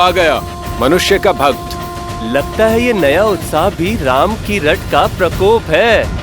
आ गया, मनुष्य का भक्त। लगता है ये नया उत्साह भी राम की रट का प्रकोप है।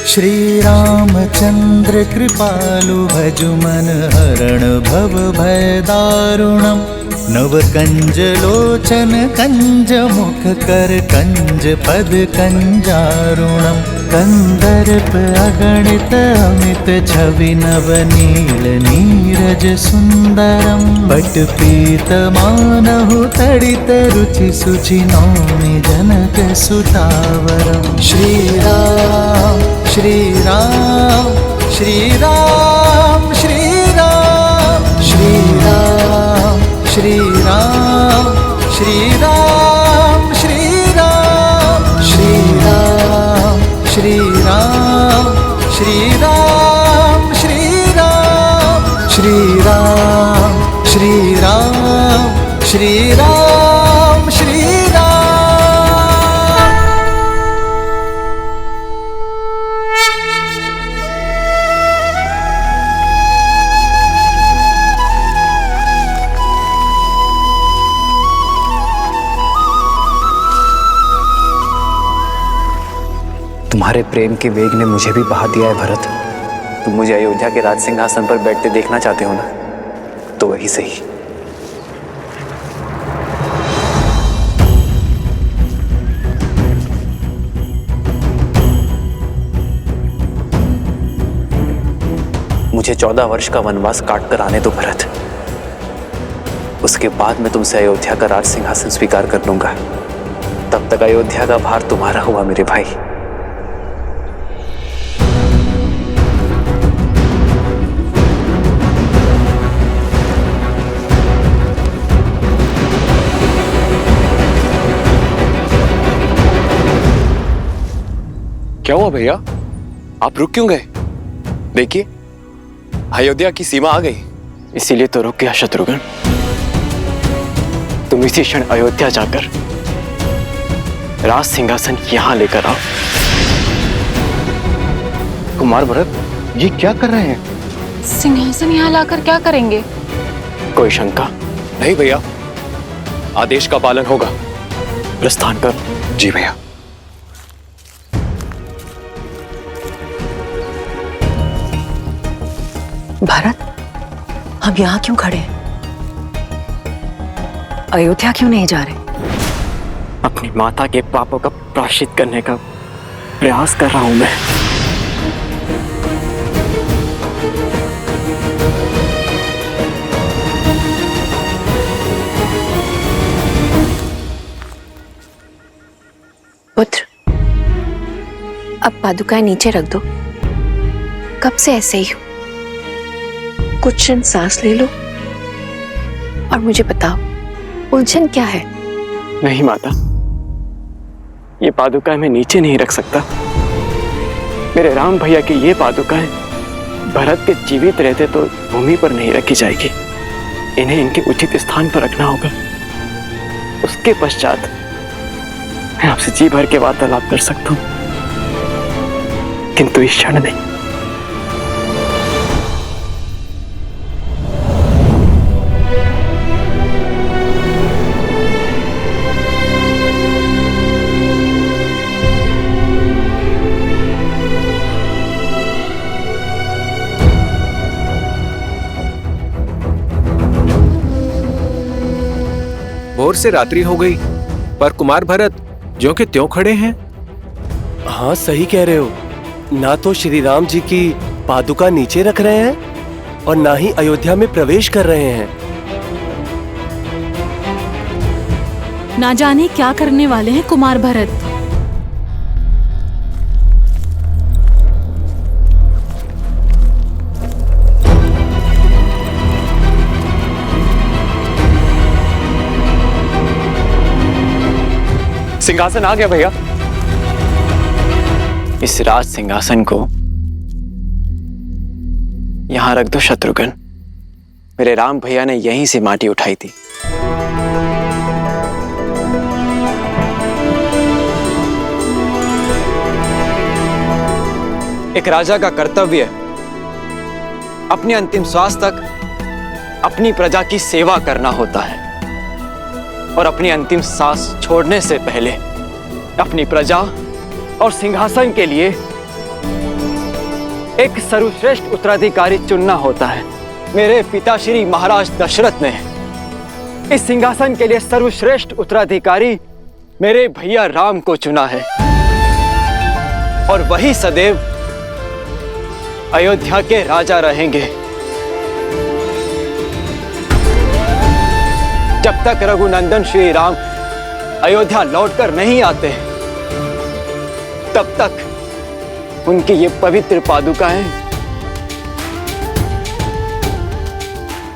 श्री रामचंद्र कृपालु भजु मन हरण भव भय दारुणम। नव कंज लोचन कंज मुख कर कंज पद कंजारुणम। कंदर्प अगणित अमित छवि नव नील नीरज सुंदरम। पट पीत मानहु तड़ित रुचि सुचि नौमि जनक सुतावरम। श्री राम श्री राम श्री राम श्री राम श्री राम श्री राम श्री राम श्री राम श्री राम श्री राम श्री राम श्री राम श्री राम श्री राम श्री राम श्री राम। तुम्हारे प्रेम के वेग ने मुझे भी बहा दिया है भरत। तुम मुझे अयोध्या के राज सिंहासन पर बैठते देखना चाहते हो ना, तो वही सही। मुझे 14 वर्ष का वनवास काट कर आने दो भरत। उसके बाद मैं तुमसे अयोध्या का राज सिंहासन स्वीकार कर लूंगा। तब तक अयोध्या का भार तुम्हारा हुआ मेरे भाई। क्या हुआ भैया, आप रुक क्यों गए? देखिए, अयोध्या की सीमा आ गई। इसीलिए तो रुक गया शत्रुघ्न। तुम इसी क्षण अयोध्या जाकर राज सिंहासन यहां लेकर आओ। कुमार भरत, ये क्या कर रहे हैं? सिंहासन यहाँ लाकर क्या करेंगे? कोई शंका? नहीं भैया, आदेश का पालन होगा। प्रस्थान कर। जी भैया। भरत, हम यहाँ क्यों खड़े हैं? अयोध्या क्यों नहीं जा रहे? अपनी माता के पापों का प्रायश्चित करने का प्रयास कर रहा हूं मैं। पुत्र, अब पादुकाएं नीचे रख दो। कब से ऐसे ही हो? कुछ क्षण सांस ले लो और मुझे बताओ, उलझन क्या है? नहीं माता, ये पादुकाएं मैं नीचे नहीं रख सकता। मेरे राम भैया की ये पादुकाएं भरत के जीवित रहते तो भूमि पर नहीं रखी जाएगी। इन्हें इनके उचित स्थान पर रखना होगा। उसके पश्चात मैं आपसे जी भर के वार्तालाप कर सकता हूं, किंतु इस क्षण नहीं। भोर से रात्रि हो गई, पर कुमार भरत ज्यों के त्यों खड़े हैं। हाँ, सही कह रहे हो। ना तो श्री राम जी की पादुका नीचे रख रहे हैं और ना ही अयोध्या में प्रवेश कर रहे हैं। ना जाने क्या करने वाले हैं कुमार भरत। सिंहासन आ गया भैया। इस राज सिंहासन को यहां रख दो शत्रुघ्न। मेरे राम भैया ने यहीं से माटी उठाई थी। एक राजा का कर्तव्य अपने अंतिम श्वास तक अपनी प्रजा की सेवा करना होता है और अपनी अंतिम सांस छोड़ने से पहले अपनी प्रजा और सिंहासन के लिए एक सर्वश्रेष्ठ उत्तराधिकारी चुनना होता है। मेरे पिता श्री महाराज दशरथ ने इस सिंहासन के लिए सर्वश्रेष्ठ उत्तराधिकारी मेरे भैया राम को चुना है और वही सदैव अयोध्या के राजा रहेंगे। जब तक रघुनंदन श्री राम अयोध्या लौटकर नहीं आते तब तक उनकी ये पवित्र पादुकाएं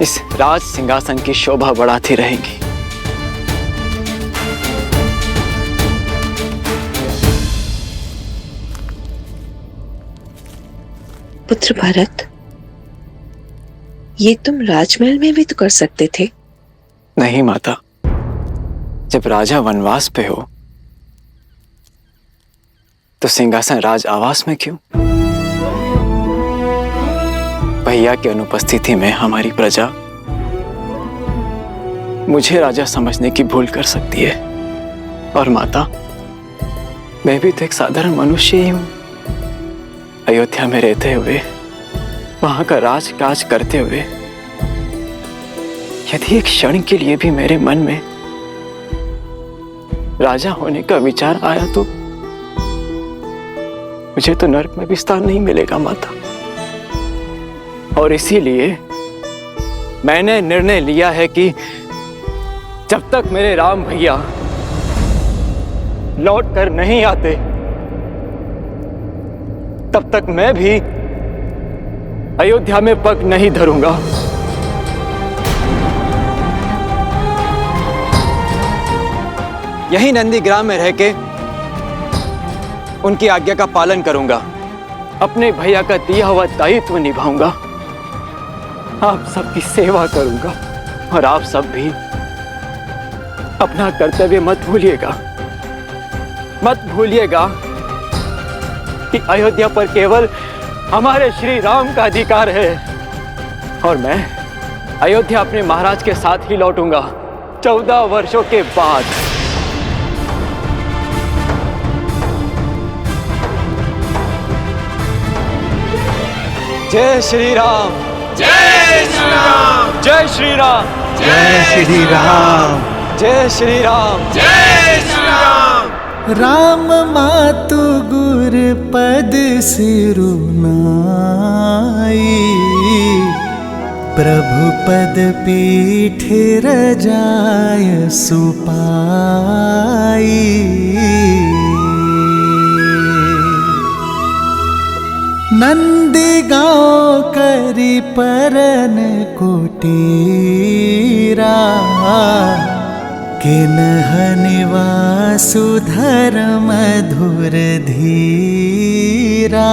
इस राज सिंहासन की शोभा बढ़ाती रहेंगी। पुत्र भरत, ये तुम राजमहल में भी तो कर सकते थे। नहीं माता, जब राजा वनवास पे हो तो सिंहासन राज आवास में क्यों? भैया की अनुपस्थिति में हमारी प्रजा मुझे राजा समझने की भूल कर सकती है। और माता, मैं भी तो एक साधारण मनुष्य ही हूं। अयोध्या में रहते हुए, वहां का राजकाज करते हुए, यदि एक क्षण के लिए भी मेरे मन में राजा होने का विचार आया तो मुझे तो नरक में भी स्थान नहीं मिलेगा माता। और इसीलिए मैंने निर्णय लिया है कि जब तक मेरे राम भैया लौट कर नहीं आते तब तक मैं भी अयोध्या में पग नहीं धरूंगा। यही नंदीग्राम में रह के उनकी आज्ञा का पालन करूंगा, अपने भैया का दिया हुआ दायित्व निभाऊंगा, आप सबकी सेवा करूंगा और आप सब भी अपना कर्तव्य मत भूलिएगा। मत भूलिएगा कि अयोध्या पर केवल हमारे श्री राम का अधिकार है और मैं अयोध्या अपने महाराज के साथ ही लौटूंगा 14 वर्षों के बाद। जय श्री राम, जय श्री राम, जय श्री राम, जय श्री राम, जय श्री राम, जय श्री राम। राम मातु गुर पद सिरुनाई, प्रभु पद पीठ रजाय सुपाई। नंदी गाँव करी परन कुटीरा, किन्ह निवासु धर्म धुर धीरा।